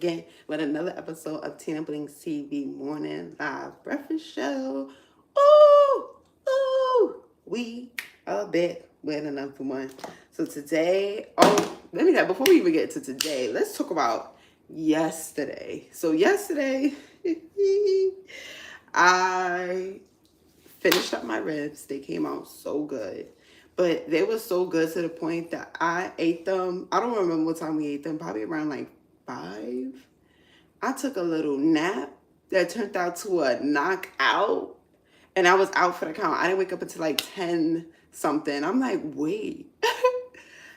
again with another episode of TinaBlingz TV Morning Live Breakfast Show. Ooh, ooh, we are back with another one. So today, before we even get to today, let's talk about yesterday. So yesterday, I finished up my ribs. They came out so good. But they were so good to the point that I ate them. I don't remember what time we ate them. Probably around like 5. I took a little nap that turned out to a knockout. And I was out for the count. I didn't wake up until like 10 something. I'm like, wait.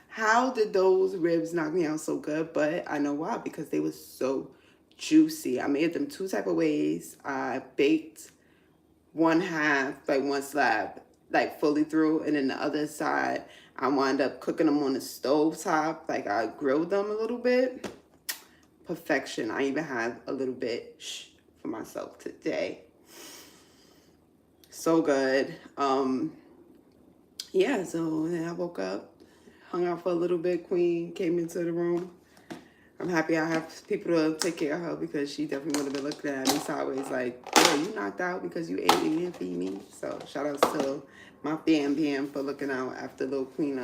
How did those ribs knock me out so good? But I know why. Because they were so juicy. I made them 2 type of ways. I baked one half, like one slab, like fully through, and then the other side I wound up cooking them on the stove top. Like I grilled them a little bit. Perfection. I even had a little bit for myself today. So good. Yeah, so then I woke up, hung out for a little bit. Queen came into the room. I'm happy I have people to take care of her because she definitely would have been looking at me sideways like, girl, you knocked out because you ate and you didn't feed me. So shout out to my fam for looking out after little Queen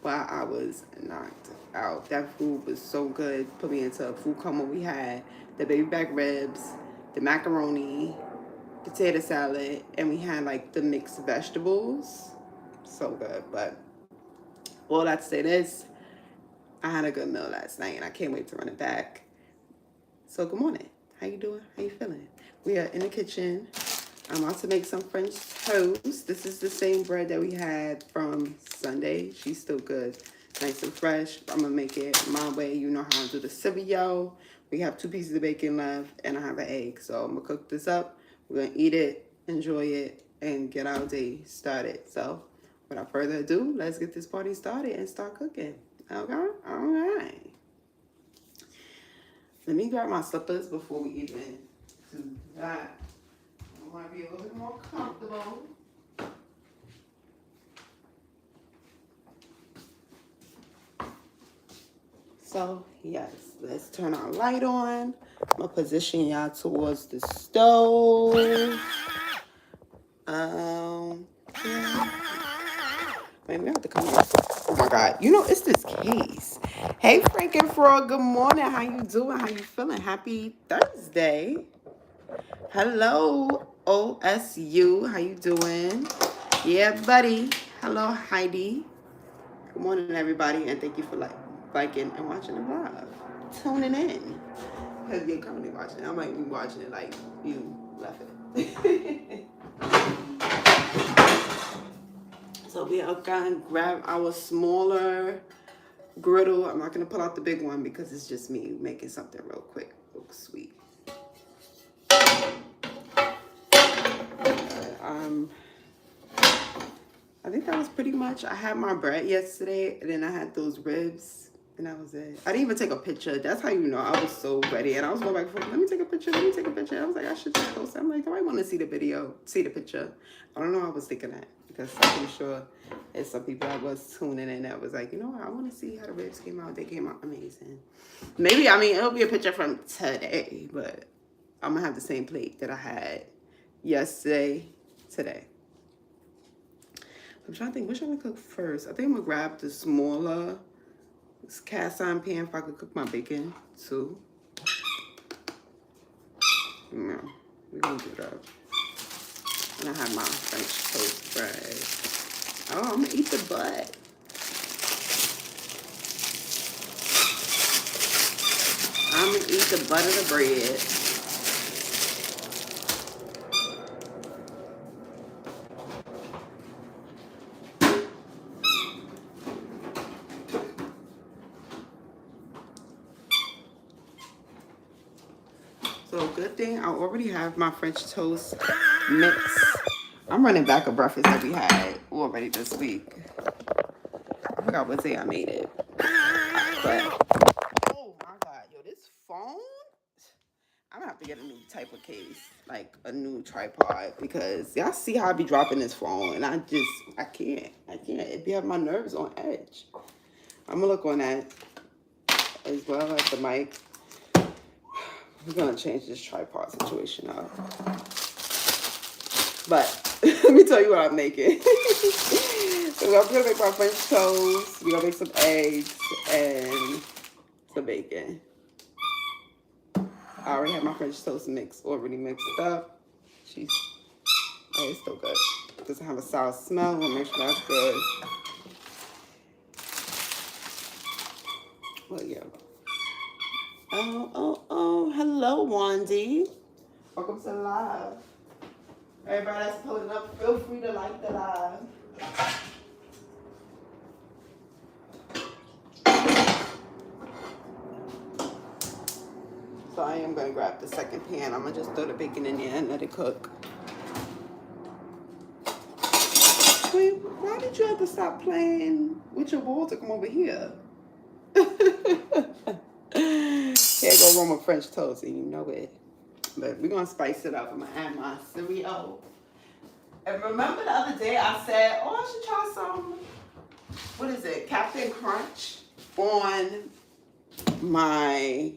while I was knocked out. That food was so good. Put me into a food coma. We had the baby back ribs, the macaroni, potato salad, and we had like the mixed vegetables. So good. But all that to say this, I had a good meal last night, and I can't wait to run it back. So good morning. How you doing? How you feeling? We are in the kitchen. I'm about to make some French toast. This is the same bread that we had from Sunday. She's still good. Nice and fresh. I'm going to make it my way. You know how I do the Civio. We have 2 pieces of bacon left, and I have an egg. So I'm going to cook this up. We're going to eat it, enjoy it, and get our day started. So without further ado, let's get this party started and start cooking. Okay, all right. Let me grab my slippers before we even do that. I want to be a little bit more comfortable. So, yes, let's turn our light on. I'm going to position y'all towards the stove. Yeah. Wait, we have to come here. Oh my God. You know, it's this case. Hey, Frank and Frog. Good morning. How you doing? How you feeling? Happy Thursday. Hello, OSU. How you doing? Yeah, buddy. Hello, Heidi. Good morning, everybody. And thank you for liking and watching the vlog. Tuning in. Because you're currently watching it. I might be watching it like you left it. So we are going to grab our smaller griddle. I'm not going to pull out the big one because it's just me making something real quick, real sweet. I think that was pretty much. I had my bread yesterday, and then I had those ribs, and that was it. I didn't even take a picture. That's how you know I was so ready. And I was going back and forth. Let me take a picture. Let me take a picture. I was like, I should just post it. I'm like, do I want to see the video, see the picture? I don't know. I was thinking that because I'm pretty sure there's some people that was tuning in that was like, you know what? I want to see how the ribs came out. They came out amazing. Maybe, I mean, it'll be a picture from today, but I'm going to have the same plate that I had yesterday, today. I'm trying to think, what should I cook first? I think I'm going to grab the smaller cast iron pan if I could cook my bacon too. No, we're going to do that. And I have my French toast bread. Oh, I'm going to eat the butt. I'm going to eat the butt of the bread. So good thing I already have my French toast mix. I'm running back a breakfast that we had already this week. I forgot what day I made it. But, oh my God, yo, this phone, I'm gonna have to get a new type of case, like a new tripod, because y'all see how I be dropping this phone, and I can't. It be having my nerves on edge. I'm gonna look on that as well as the mic. We're gonna change this tripod situation up. But let me tell you what I'm making. So I'm gonna make my French toast. We're gonna make some eggs and some bacon. I already have my French toast already mixed up. It's still good. It doesn't have a sour smell. We'll make sure that's good. Well, yeah. Oh, hello, Wandy. Welcome to the live. Everybody that's pulling up, feel free to like the live. So I am gonna grab the second pan. I'm gonna just throw the bacon in there and let it cook. Wait, why did you have to stop playing with your bowl to come over here? Here go Roma French toast, and you know it. But we're gonna spice it up. I'm gonna add my cereal. And remember the other day I said, oh, I should try some, what is it, Captain Crunch on my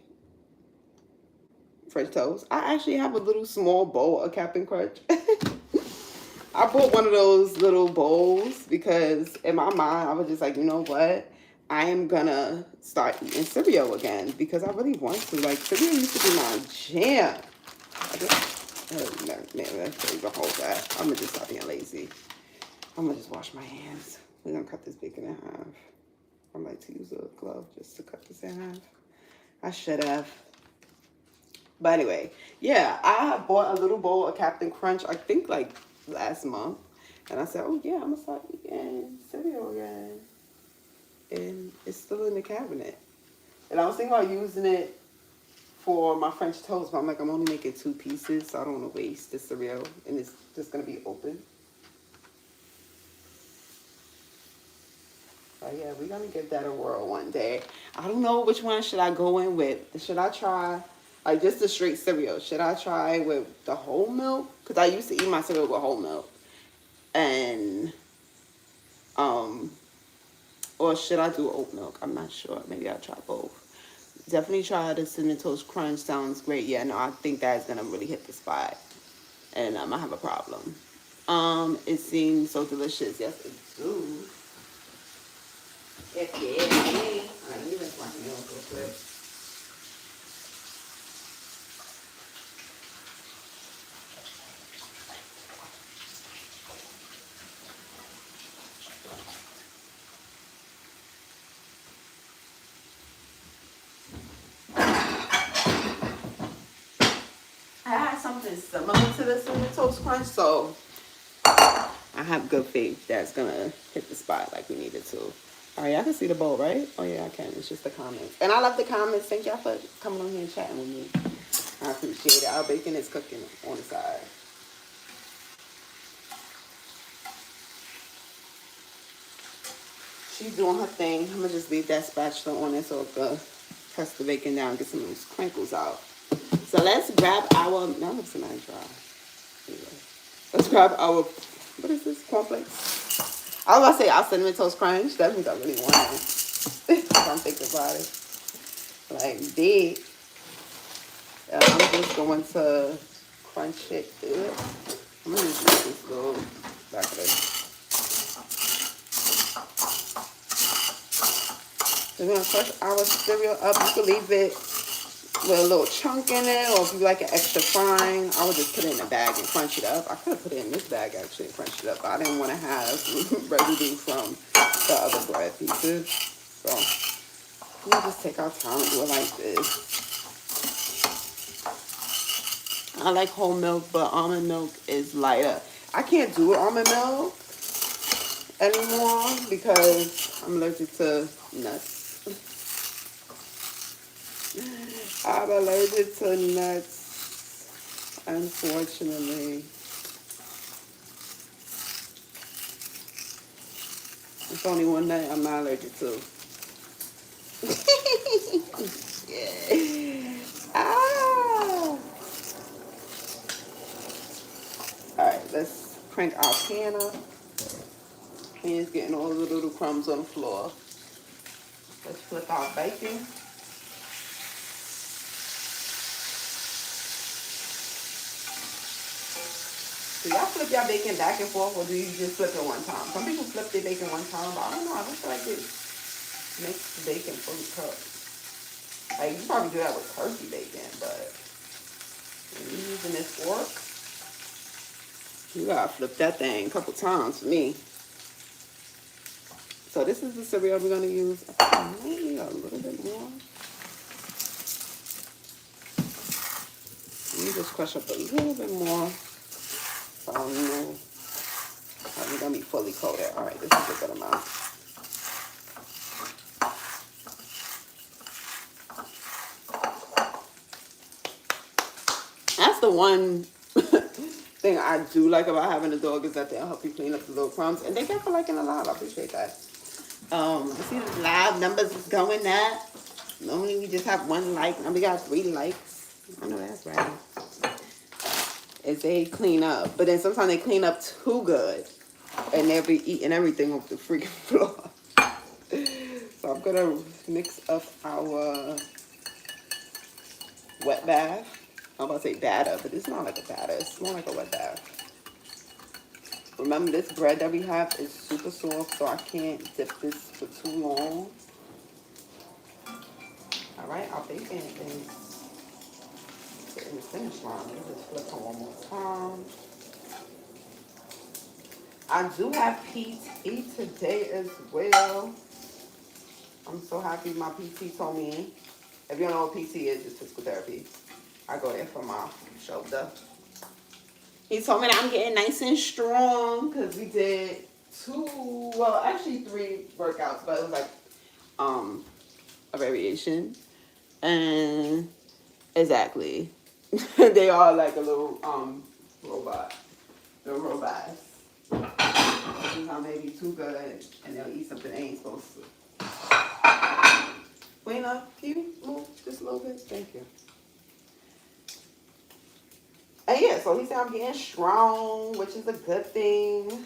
French toast. I actually have a little small bowl of Captain Crunch. I bought one of those little bowls because in my mind I was just like, you know what? I am gonna start eating cereal again because I really want to. Like, cereal used to be my jam. Man, let's even hold that. I'm gonna just stop being lazy. I'm gonna just wash my hands. We're gonna cut this bacon in half. I might to use a glove just to cut this in half. I should have. But anyway, yeah, I bought a little bowl of Captain Crunch, I think like last month. And I said, oh yeah, I'm gonna start eating cereal again. And it's still in the cabinet. And I was thinking about using it for my French toast, but I'm like, I'm only making 2 pieces, so I don't want to waste the cereal. And it's just gonna be open. But yeah, we're gonna give that a whirl one day. I don't know which one should I go in with. Should I try like just the straight cereal? Should I try with the whole milk? Because I used to eat my cereal with whole milk. And or should I do oat milk? I'm not sure. Maybe I'll try both. Definitely try the Cinnamon Toast Crunch. Sounds great. Yeah, no, I think that's gonna really hit the spot. And I have a problem. It seems so delicious. Yes, it do. Yes, yeah. Alright, let me rinse my hands real quick. I had something similar to the Cinnamon Toast Crunch, so I have good faith that's gonna hit the spot like we needed to. All right, I can see the bowl, right? Oh yeah, I can. It's just the comments, and I love the comments. Thank y'all for coming on here and chatting with me. I appreciate it. Our bacon is cooking on the side. She's doing her thing. I'm gonna just leave that spatula on it so it can press the bacon down, get some of those crinkles out. So let's grab our. Now looks nice dry. Anyway, let's grab our. What is this? Cornflakes. I was about to say our Cinnamon Toast Crunch. That means I really want it. If I'm thinking about it. Like big. I'm just going to crunch it up. I'm going to use this little back of it. We're going to crush our cereal up. You can leave it with a little chunk in it, or if you like it extra fine, I would just put it in a bag and crunch it up. I could have put it in this bag actually and crunched it up, but I didn't want to have residue from the other bread pieces. So we'll just take our time and do it like this. I like whole milk, but almond milk is lighter. I can't do almond milk anymore because I'm allergic to nuts. I'm allergic to nuts, unfortunately. There's only one nut I'm not allergic to. Yeah. Ah. Alright, let's crank our pan up. Pan's getting all the little crumbs on the floor. Let's flip our bacon. Do y'all flip y'all bacon back and forth, or do you just flip it one time? Some people flip their bacon one time, but I don't know. I don't feel like it makes the bacon fully cooked. Like, you probably do that with turkey bacon, but when you're using this fork, you gotta flip that thing a couple times for me. So this is the cereal we're gonna use. Maybe a little bit more. Let me just crush up a little bit more. So I don't know how we're gonna be fully coated. All right, this is a good amount. That's the one thing I do like about having a dog, is that they'll help you clean up the little crumbs. And thank you for liking a lot. I appreciate that. I see the live numbers is going up. Normally we just have 1 like. Now we got 3 likes. I know that's right. As they clean up. But then sometimes they clean up too good. And they'll be eating everything off the freaking floor. So I'm going to mix up our wet bath. I'm about to say batter, but it's not like a batter. It's more like a wet bath. Remember, this bread that we have is super soft, so I can't dip this for too long. All right, our bacon is in the finish line. Let me just flip it one more time. I do have PT today as well. I'm so happy my PT told me. If you don't know what PT is, it's physical therapy. I go there for my shoulder. He told me that I'm getting nice and strong because we did 2, well, actually 3 workouts, but it was like a variation. And exactly, they are like a little robot, little robots. Sometimes they be too good and they'll eat something they ain't supposed to. Lena, can you move just a little bit? Thank you. And yeah, so he said I'm getting strong, which is a good thing.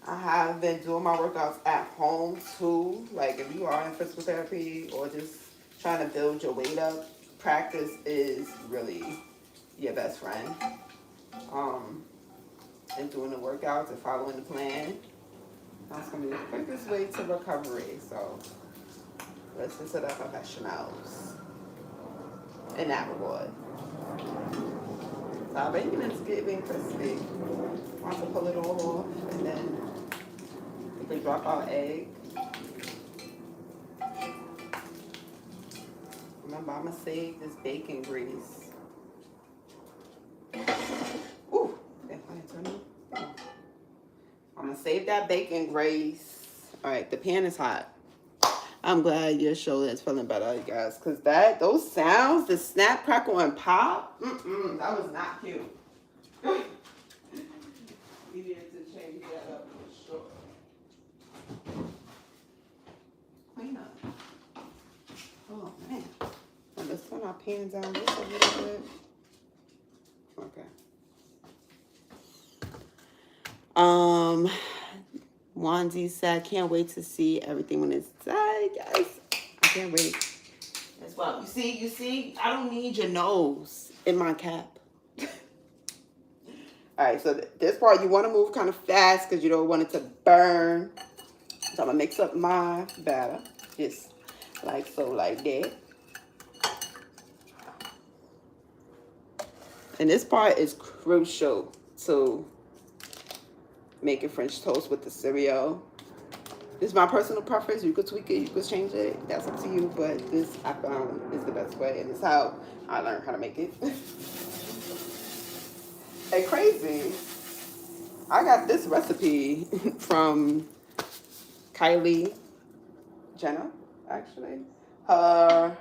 I have been doing my workouts at home too. Like, if you are in physical therapy or just trying to build your weight up, practice is really your best friend. And doing the workouts and following the plan, that's going to be the quickest way to recovery. So listen to the professionals in that regard. So our bacon is getting crispy. I want to pull it all off, and then we can drop our egg. Remember, I'm going to save this bacon grease. Ooh, I'm going to save that bacon grease. All right, the pan is hot. I'm glad your shoulder is feeling better, you guys, because those sounds, the snap, crackle, and pop, that was not cute. We needed to change that up for sure. Clean up. Oh, man. Let's turn our pan down just a little bit. Okay. Wandy said, can't wait to see everything when it's done, guys. I can't wait. As well. You see, I don't need your nose in my cap. All right, so this part you want to move kind of fast because you don't want it to burn. So I'm going to mix up my batter. Just like so, like that. And this part is crucial to making French toast with the cereal. This is my personal preference. You could tweak it, you could change it. That's up to you. But this I found is the best way, and it's how I learned how to make it. Hey, crazy! I got this recipe from Kylie Jenner. Actually, her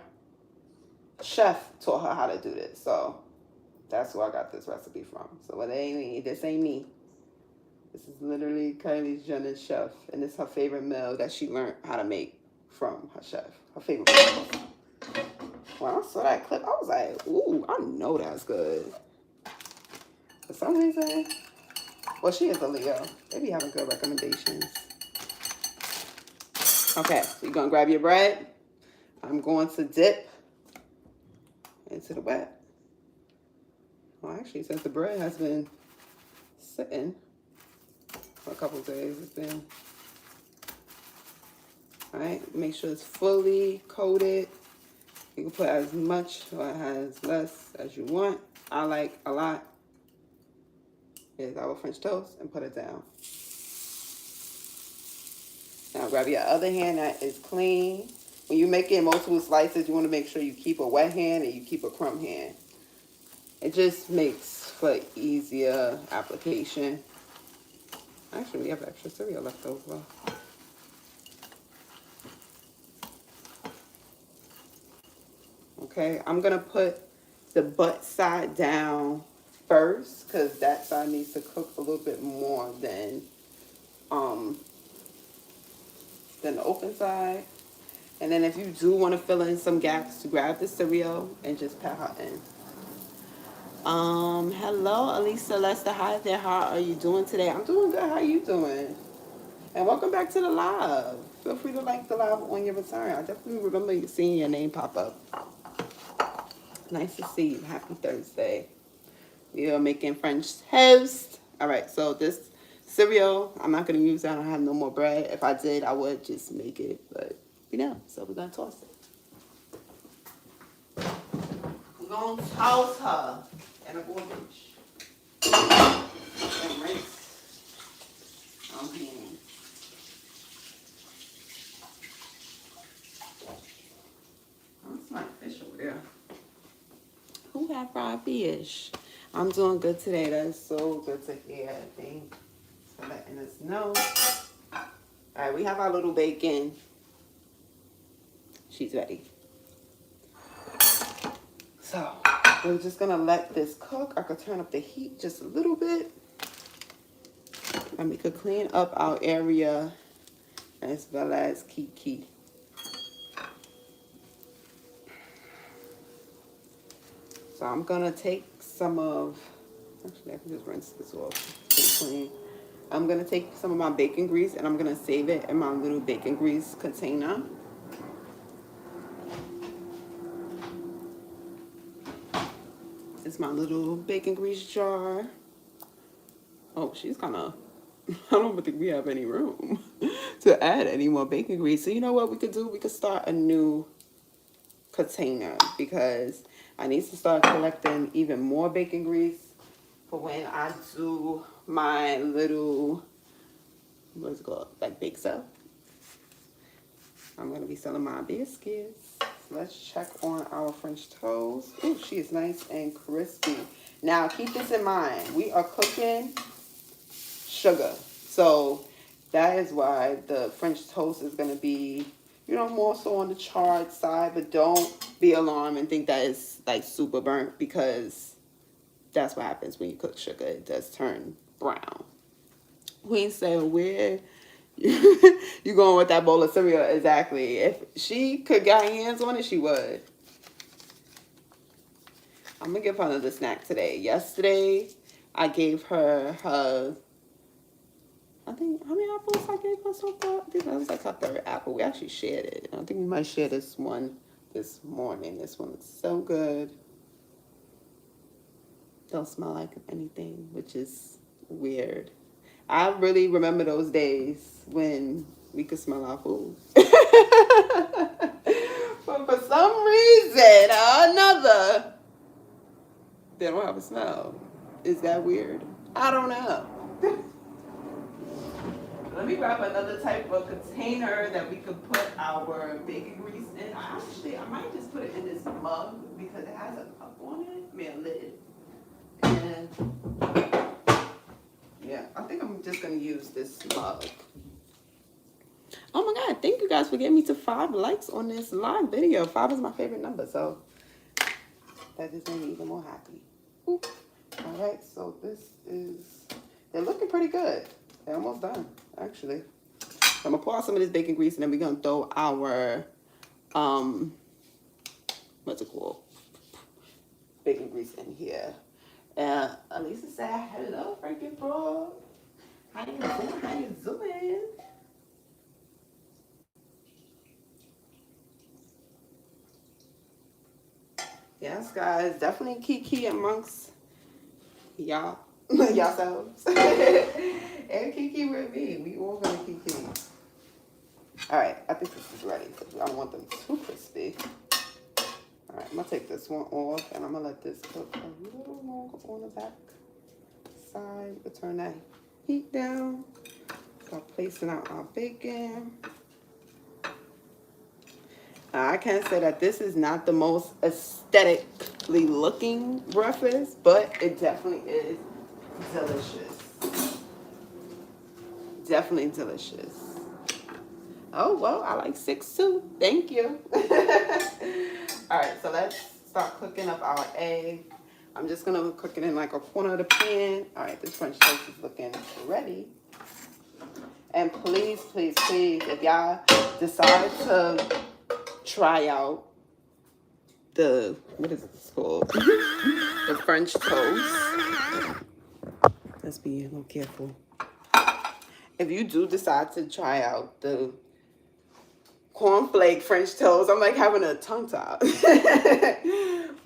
chef taught her how to do this, so that's where I got this recipe from. So it ain't me. This ain't me. This is literally Kylie Jenner's chef, and it's her favorite meal that she learned how to make from her chef. Her favorite meal. When I saw that clip, I was like, ooh, I know that's good. For some reason, well, she is a Leo. They be having good recommendations. Okay, so you're going to grab your bread. I'm going to dip into the wet. Well, actually, since the bread has been sitting for a couple of days, it's been, all right, make sure it's fully coated. You can put as much or as less as you want. I like a lot. Here's our French toast and put it down. Now grab your other hand that is clean. When you're making multiple slices, you want to make sure you keep a wet hand and you keep a crumb hand. It just makes for easier application. Actually, we have extra cereal left over. Okay, I'm gonna put the butt side down first because that side needs to cook a little bit more than the open side. And then if you do want to fill in some gaps, to grab the cereal and just pat her in. Hello, Elisa Lester. Hi there. How are you doing today? I'm doing good. How are you doing? And welcome back to the live. Feel free to like the live on your return. I definitely remember seeing your name pop up. Nice to see you. Happy Thursday. We are making French toast. All right, so this cereal, I'm not going to use that. I don't have no more bread. If I did, I would just make it, but you know, so we're going to toss it. We're going to toss her in a garbage. And rinse. I'm smelling fish over there. Who had fried fish? I'm doing good today. That's so good to hear. Thanks for letting us know. All right, we have our little bacon. She's ready. So we're just gonna let this cook. I could turn up the heat just a little bit. And we could clean up our area as well as Kiki. So I'm gonna take some of, actually I can just rinse this off pretty clean. I'm gonna take some of my bacon grease and I'm gonna save it in my little bacon grease container. It's my little bacon grease jar. Oh, she's kind of, I don't think we have any room to add any more bacon grease. So you know what we could do? We could start a new container because I need to start collecting even more bacon grease for when I do my little, what's it called, like bake sale. I'm going to be selling my biscuits. So let's check on our French toast. Ooh, she is nice and crispy. Now, keep this in mind. We are cooking sugar. So that is why the French toast is going to be, you know, more so on the charred side. But don't be alarmed and think that it's like super burnt because that's what happens when you cook sugar. It does turn brown. Queen said, where you going with that bowl of cereal? Exactly. If she could get her hands on it, she would. I'm going to give her another snack today. Yesterday, I gave her her, I think, how many apples I gave her so far? I think that was like her third apple. We actually shared it. I think we might share this one this morning. This one is so good. Don't smell like anything, which is weird. I really remember those days when we could smell our food. But for some reason or another, they don't have a smell. Is that weird? I don't know. Let me grab another type of container that we could put our bacon grease in. I might just put it in this mug because it has a cup on it. I mean, a lid. And yeah, I think I'm just going to use this mug. Oh my God, thank you guys for getting me to 5 likes on this live video. 5 is my favorite number, so that just made me even more happy. Ooh. All right, so this is, they're looking pretty good. They're almost done, actually. I'm going to pour out some of this bacon grease, and then we're going to throw our, what's it called? Bacon grease in here. Elisa said, hello, Frankie Frog. How you doing? How you doing? Yes, guys, definitely Kiki amongst y'all, yourselves, and Kiki with me. We all gonna Kiki. All right, I think this is ready because I don't want them too crispy. All right, I'm gonna take this one off and I'm gonna let this cook a little longer on the back side. We'll turn that heat down. Start placing out our bacon. Now, I can't say that this is not the most aesthetically looking breakfast, but it definitely is delicious. Definitely delicious. Oh, well, I like 6 too. Thank you. All right, so let's start cooking up our egg. I'm just gonna cook it in like a corner of the pan. All right, this French toast is looking ready. And please, please, please, if y'all decide to try out the, what is this called? The French toast. Let's be a little careful. If you do decide to try out the cornflake French toast, I'm like having a tongue tie.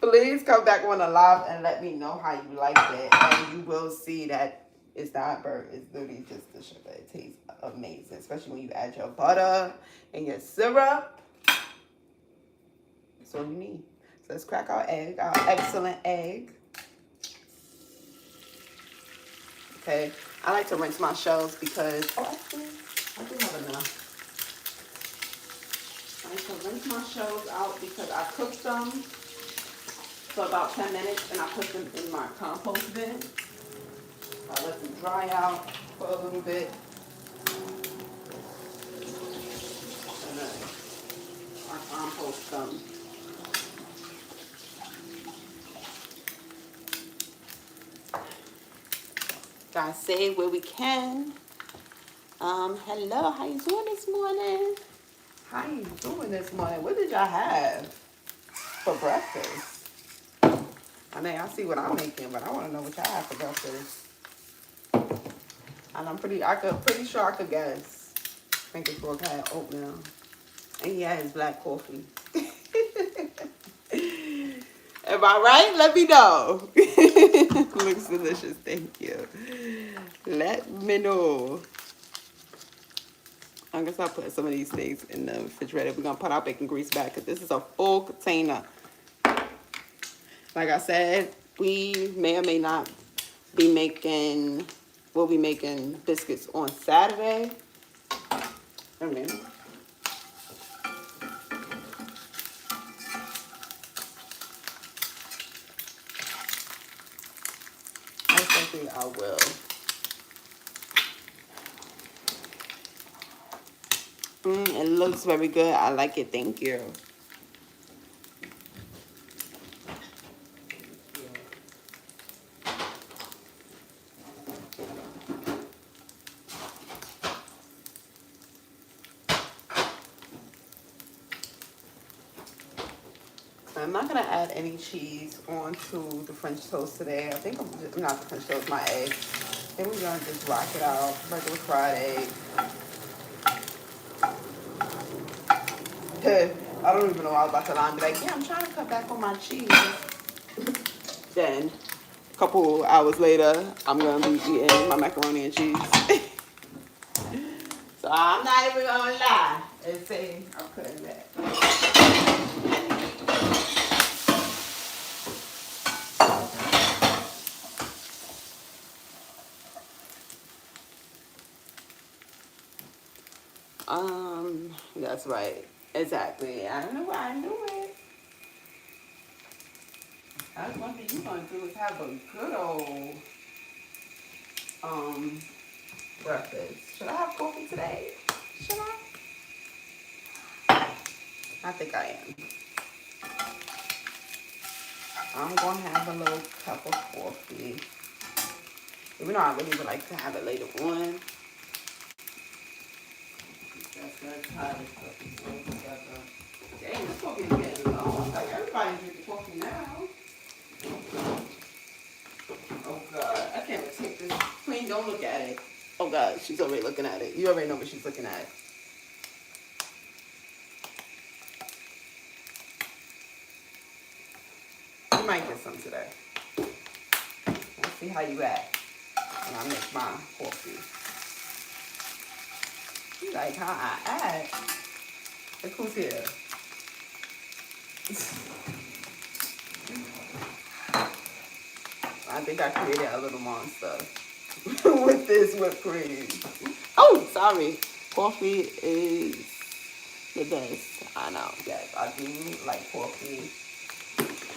Please come back on the live and let me know how you like it. And you will see that it's not burnt. It's literally just the sugar. It tastes amazing, especially when you add your butter and your syrup. That's all you need. So let's crack our egg, our excellent egg. Okay, I like to rinse my shells because, actually, I do have enough. I like to rinse my shells out because I cooked them for about 10 minutes and I put them in my compost bin. I let them dry out for a little bit. And then I compost them. Gotta save where we can. Hello, how you doing this morning? How you doing this morning? What did y'all have for breakfast? I mean, I see what I'm making, but I want to know what y'all have for breakfast. And I'm pretty sure I could guess. I think it's Brooke had oatmeal. And he had his black coffee. Am I right? Let me know. Looks delicious. Thank you. Let me know. I guess I'll put some of these things in the refrigerator. We're going to put our bacon grease back because this is a full container. Like I said, we may or may not be making, we'll be making biscuits on Saturday. I mean, I think I will. It looks very good. I like it. Thank you. I'm not going to add any cheese onto the French toast today. I think I'm not the French toast, my egg. I think we're going to just rock it out. Regular fried egg. I don't even know why I was about to lie and be like, yeah, I'm trying to cut back on my cheese. Then, a couple hours later, I'm going to be eating my macaroni and cheese. So I'm not even going to lie and say I'm cutting back. That's right. Exactly. I knew it. That's one thing you're going to do is have a good old breakfast. Should I have coffee today? Should I? I think I am. I'm going to have a little cup of coffee. Even though I really would like to have it later on. That's how this coffee goes together. Dang, this coffee is getting low. Like everybody's drinking coffee now. Oh God, I can't even take this. Queen, don't look at it. Oh God, she's already looking at it. You already know what she's looking at. You might get some today. We'll see see how you act when I make my coffee. You like how I act? Look who's here. I think I created a little monster with this whipped cream. Oh, sorry. Coffee is the best. I know. Yes, I do like coffee.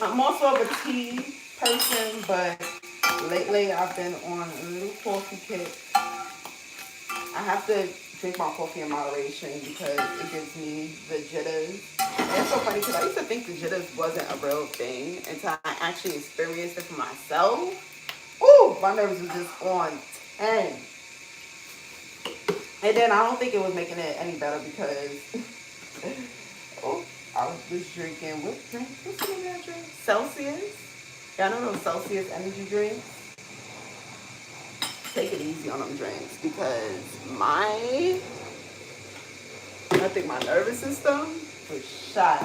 I'm also a tea person, but lately I've been on a little coffee kick. I have to drink my coffee in moderation because it gives me the jitters. And it's so funny because I used to think the jitters wasn't a real thing until I actually experienced it for myself. Ooh, my nerves was just on 10. And then I don't think it was making it any better because oh, I was drinking, what drink? What's the name of that drink? Celsius. Y'all know those Celsius energy drinks? Take it easy on them drinks because I think my nervous system was shot.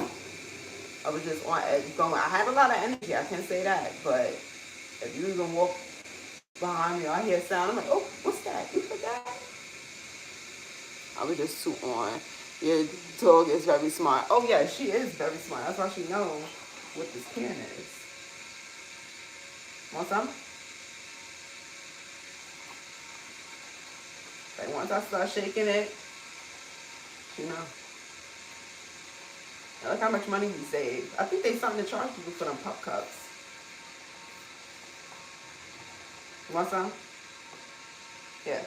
I was just on edge going. I had a lot of energy, I can't say that, but if you even walk behind me or I hear a sound, I'm like, oh, what's that? You forgot? I was just too on. Your dog is very smart. Oh yeah, she is very smart. That's why she knows what this can is. Want some? Like once I start shaking it, you know. Look how much money we save. I think they something to charge people for them pup cups. You want some? Yeah.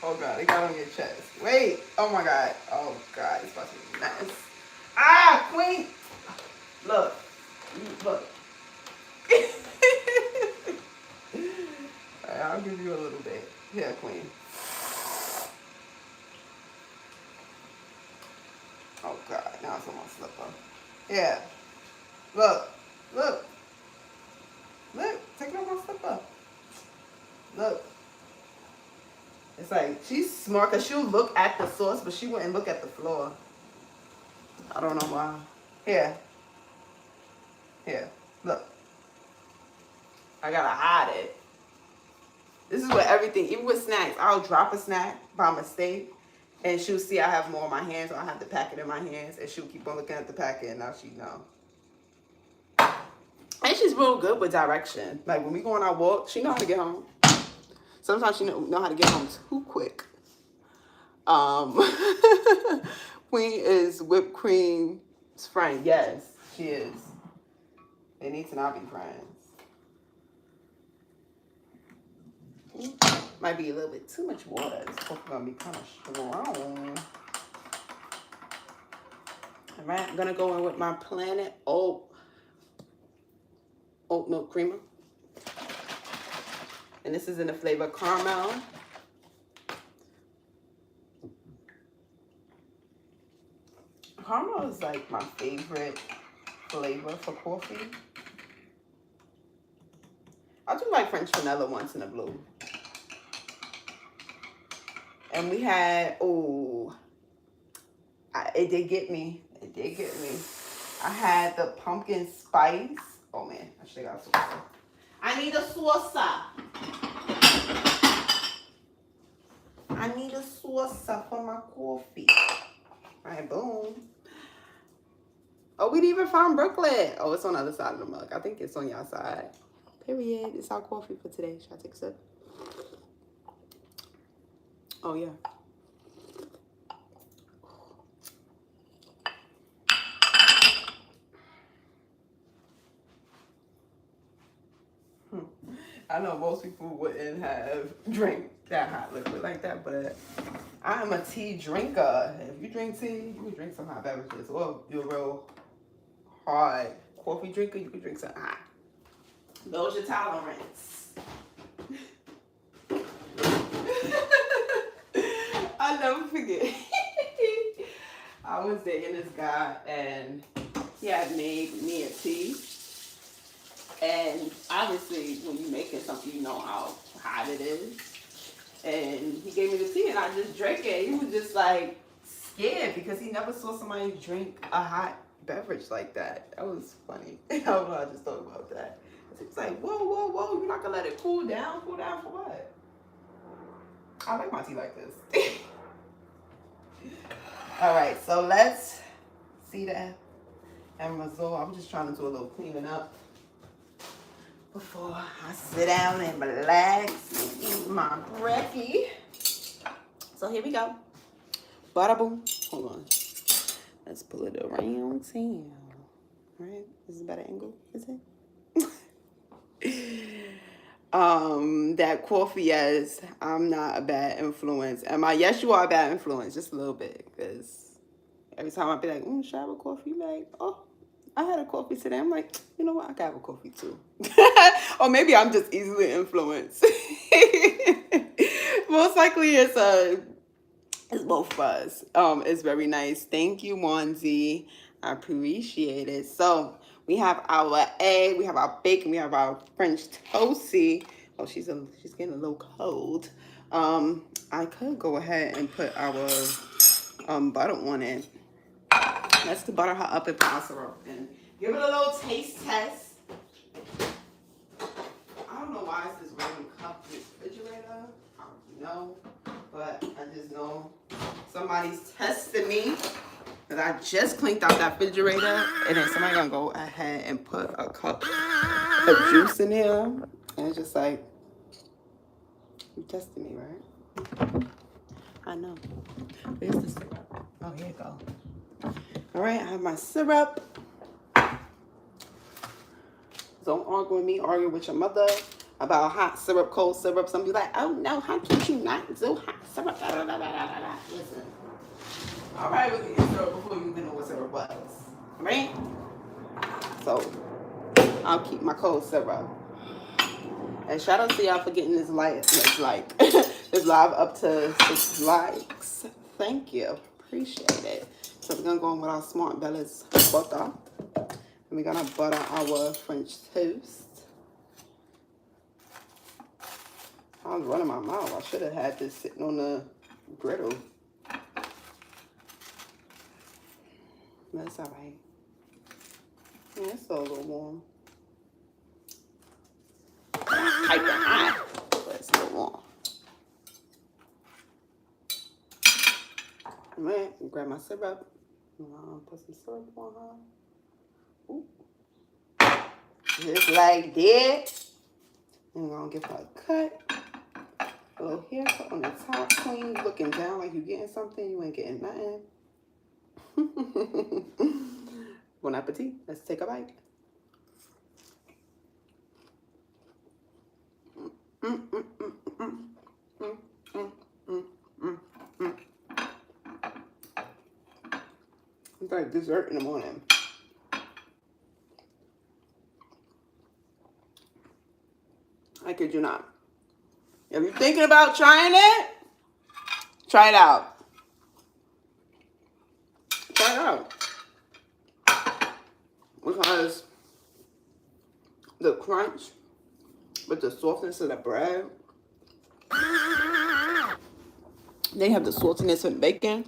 Oh God, it got on your chest. Wait. Oh my God. Oh God, it's about to be a mess. Ah, Queen. Look. Look. Right, I'll give you a little bit. Here, Queen. Oh God, now it's on my slipper. Yeah. Look. Look. Look. Take it off my slipper. Look. It's like, she's smart because she'll look at the sauce, but she wouldn't look at the floor. I don't know why. Here. Here. Look. I gotta hide it. This is with everything, even with snacks. I'll drop a snack by mistake, and she'll see I have more in my hands, or I have the packet in my hands, and she'll keep on looking at the packet, and now she know. And she's real good with direction. Like, when we go on our walk, she know how to get home. Sometimes she know how to get home too quick. Queen is whipped cream's friend. Yes, she is. They need to not be friends. Might be a little bit too much water. It's gonna be kind of strong. All right, I'm gonna go in with my Planet oat milk creamer, and this is in the flavor caramel. Caramel is like my favorite flavor for coffee. I do like French vanilla once in a blue. And we had, it did get me. It did get me. I had the pumpkin spice. Oh man, I should have got a saucer. I need a saucer. I need a saucer for my coffee. All right, boom. Oh, we didn't even find Brooklyn. Oh, it's on the other side of the mug. I think it's on y'all side. Period. It's our coffee for today. Should I take a sip? Oh, yeah. I know most people wouldn't have drink that hot liquid like that, but I am a tea drinker. If you drink tea, you can drink some hot beverages. Or if you're a real hard coffee drinker, you can drink some hot. Those your tolerance. I'll never forget. I was dating this guy and he had made me a tea. And obviously, when you're making something, you know how hot it is. And he gave me the tea, and I just drank it. He was just like scared because he never saw somebody drink a hot beverage like that. That was funny. I don't know, I just thought about that. It's like, whoa, whoa, whoa, you're not gonna let it cool down? Cool down for what? I like my tea like this. All right, so let's see that Amazon. I'm just trying to do a little cleaning up before I sit down and relax and eat my brekkie. So here we go. Bada boom. Hold on. Let's pull it around town. All right, this is a better angle, is it? That coffee, yes, I'm not a bad influence. Am I? Yes, you are a bad influence, just a little bit. Because every time I be like, should I have a coffee? You be like, oh, I had a coffee today. I'm like, you know what? I can have a coffee too. Or maybe I'm just easily influenced. Most likely it's both of us. It's very nice. Thank you, Wanzi. I appreciate it. So we have our egg, we have our bacon, we have our French toasty. Oh, she's getting a little cold. I could go ahead and put our butter on it. Let's butter her up and put our syrup in. Give it a little taste test. I don't know why it's this random cup in the refrigerator. I don't know, but I just know somebody's testing me. Because I just cleaned out that refrigerator, and then somebody gonna go ahead and put a cup of juice in here. And it's just like, you testing me, right? I know. Where's the syrup? Oh, here you go. All right, I have my syrup. Don't argue with me, argue with your mother about hot syrup, cold syrup. Some be like, oh no, how can you not do hot syrup? Listen. All right, we'll get your syrup before you even know what syrup was. All right? So, I'll keep my cold syrup. And shout out to y'all for getting this this live up to 6 likes. Thank you. Appreciate it. So, we're going to go in with our Smart Bella's butter. And we're going to butter our French toast. I was running my mouth. I should have had this sitting on the griddle. That's all right. Yeah, it's still a little warm. Type of hot, but it's still warm. All right, grab my syrup. Put some syrup on her. Ooh. Just like that. And we're gonna give her a cut. A little haircut on the top, clean, looking down like you're getting something. You ain't getting nothing. Bon appetit. Let's take a bite. It's like dessert in the morning. I kid you not. If you're thinking about trying it, try it out. Try it out. Because the crunch with the softness of the bread, they have the saltiness of bacon.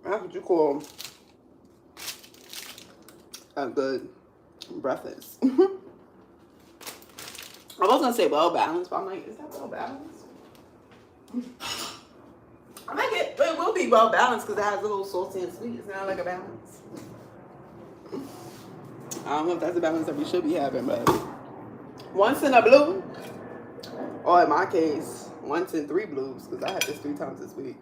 That's what you call a good breakfast. I was gonna say well balanced, but I'm like, is that well balanced? I like it, but it will be well balanced because it has a little salty and sweet. It's not like a balance. I don't know if that's the balance that we should be having, but once in a blue, or in my case, once in 3 blues, because I had this 3 times this week.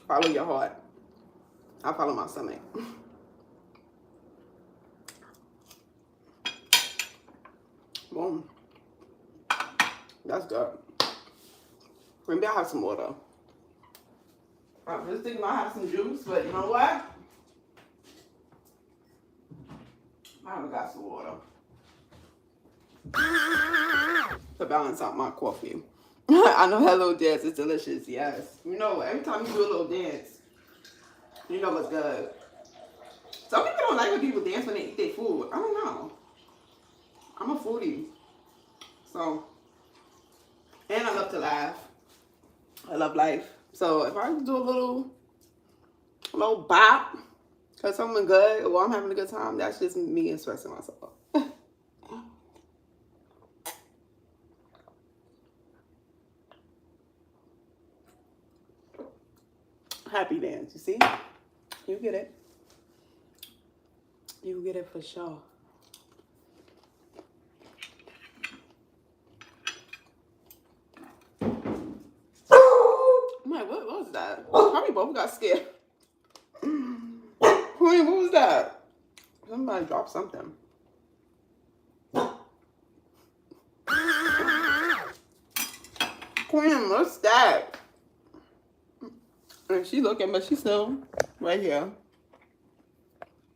Follow your heart. I follow my stomach. Boom. That's good. Maybe I'll have some water. I was thinking I have some juice, but you know what? I haven't got some water. To balance out my coffee. I know that little dance is delicious, yes. You know, every time you do a little dance, you know what's good. Some people don't like when people dance when they eat their food. I don't know. I'm a foodie. So, and I love to laugh. I love life. So if I do a little bop because something good or I'm having a good time, that's just me expressing myself. Happy dance, you see? You get it. You get it for sure. I'm like, what was that? Probably both got scared. Queen, what was that? Somebody dropped something. Queen, what's that? And she looking, but she's still right here.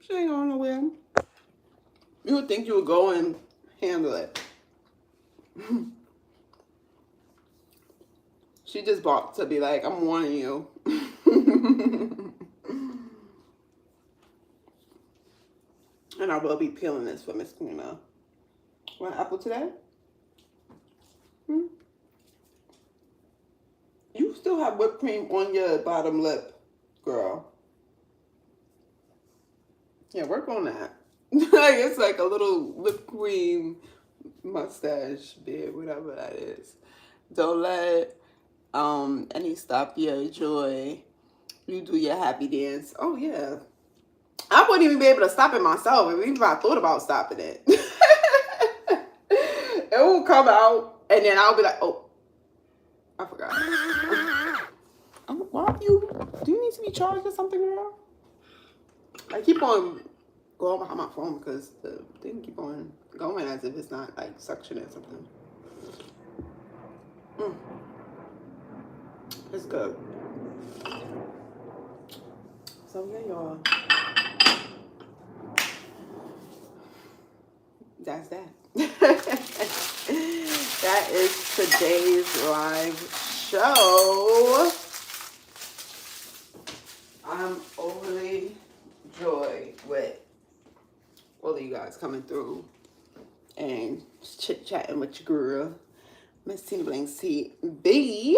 She ain't going nowhere. You would think you would go and handle it. She just bought to be like, I'm warning you. And I will be peeling this for Miss Queen. Want apple today? You still have whipped cream on your bottom lip, girl. Yeah, work on that. It's like a little whipped cream mustache beard, whatever that is. Don't let any stop your joy. You do your happy dance. Oh yeah. I wouldn't even be able to stop it myself, even if I thought about stopping it. It will come out, and then I'll be like, oh, I forgot. Why do you need to be charged or something, girl? I keep on going behind my phone because the thing keep on going as if it's not like suctioning or something. It's good. So yeah, y'all. That's that. That is today's live show. I'm overly joyed with all of you guys coming through and chit-chatting with your girl, Miss TinaBlingz TV.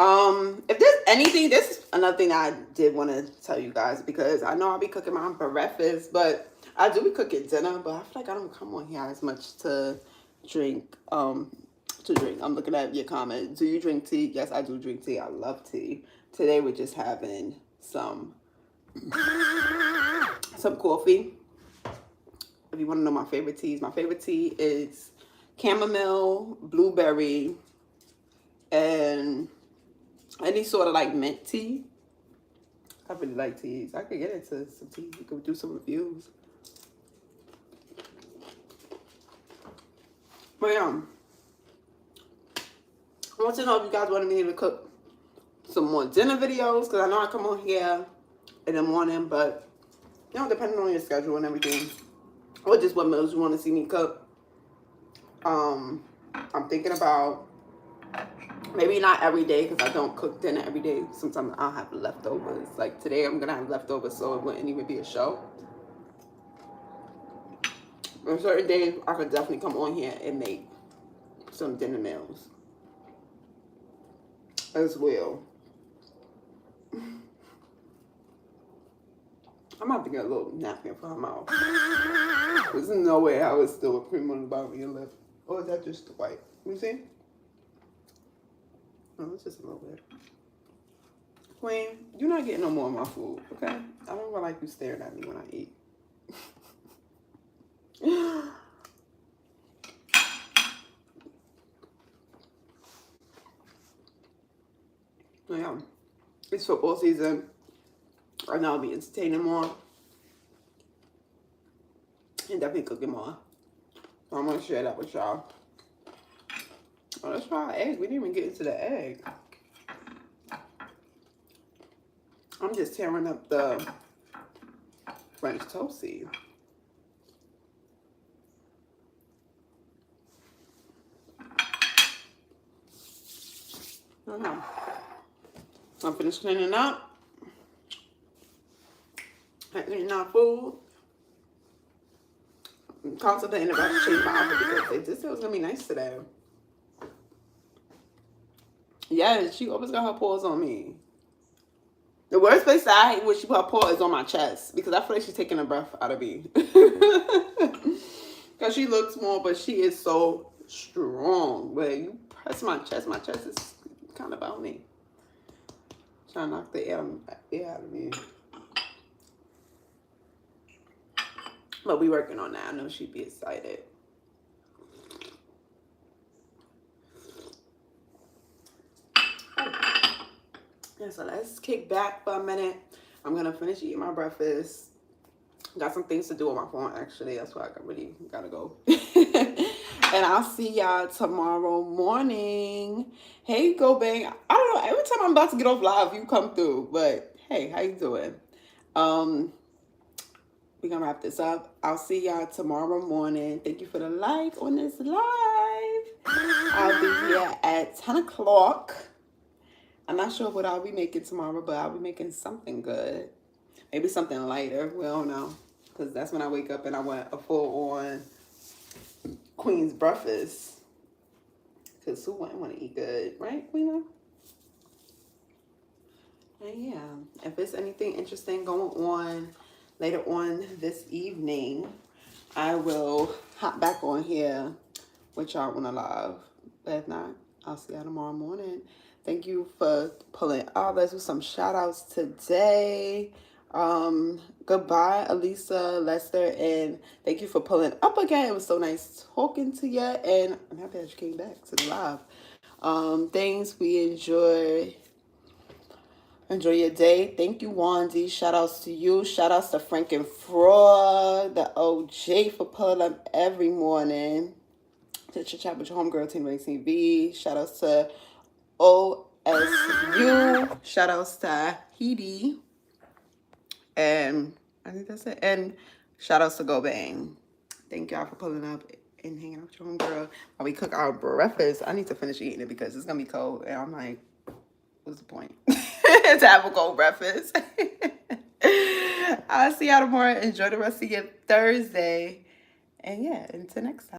If there's anything, this is another thing I did want to tell you guys, because I know I'll be cooking mine for breakfast, but I do be cooking dinner, but I feel like I don't come on here as much to drink. I'm looking at your comment. Do you drink tea? Yes, I do drink tea. I love tea. Today we're just having some coffee. If you want to know my favorite tea is chamomile, blueberry, and any sort of like mint tea. I really like teas. I could get into some tea. We could do some reviews. But yeah, I want to know if you guys wanted me to cook some more dinner videos, because I know I come on here in the morning, but you know, depending on your schedule and everything, or just what meals you want to see me cook. I'm thinking about maybe not every day, because I don't cook dinner every day. Sometimes I'll have leftovers. Like today, I'm gonna have leftovers, so it wouldn't even be a show. On certain days, I could definitely come on here and make some dinner meals as well. I'm about to get a little napkin for her mouth. There's no way I was still with cream on the bottom of your lip. Or is that just the white? You see? No, it's just a little bit. Queen, you're not getting no more of my food, okay? I don't even like you staring at me when I eat. Yeah, it's football season. I know I'll be entertaining more and definitely cooking more. So I'm gonna share that with y'all. Oh, let's try egg. We didn't even get into the egg. I'm just tearing up the French toasty. I'm finished cleaning up. I'm eating our food. I'm contemplating about to change my outfit because they just said it was gonna be nice today. Yeah, she always got her paws on me. The worst place that I hate when she put her paw is on my chest because I feel like she's taking the breath out of me. Because she looks small, but she is so strong. When you press my chest is kind of about me. Trying to knock the air out of me. But we working on that. I know she'd be excited. Yeah, so let's kick back for a minute. I'm gonna finish eating my breakfast. Got some things to do on my phone actually. That's why I really gotta go. And I'll see y'all tomorrow morning. Hey, Go Bang. I don't know. Every time I'm about to get off live, you come through. But hey, how you doing? We're gonna wrap this up. I'll see y'all tomorrow morning. Thank you for the like on this live. I'll be here at 10 o'clock. I'm not sure what I'll be making tomorrow, but I'll be making something good. Maybe something lighter. We don't know. Because that's when I wake up and I want a full-on Queen's breakfast. Because who wouldn't want to eat good? Right, Queen? And yeah, if there's anything interesting going on later on this evening, I will hop back on here with y'all on the live. But if not, I'll see y'all tomorrow morning. Thank you for pulling up. Let's do some shout outs today. Goodbye, Elisa, Lester, and thank you for pulling up again. It was so nice talking to you, and I'm happy that you came back to the live. Things we enjoy your day. Thank you, Wandy. Shout outs to you. Shout outs to Frank and Fraud, the OJ, for pulling up every morning to chit chat with your homegirl, TinaBlingz TV. Shout outs to OSU. Shout outs to Heidi. And I think that's it. And shout outs to Go Bang. Thank y'all for pulling up and hanging out with your homegirl while we cook our breakfast. I need to finish eating it because it's gonna be cold. And I'm like, what's the point? To have a cold breakfast. I'll see y'all tomorrow. Enjoy the rest of your Thursday. And yeah, until next time.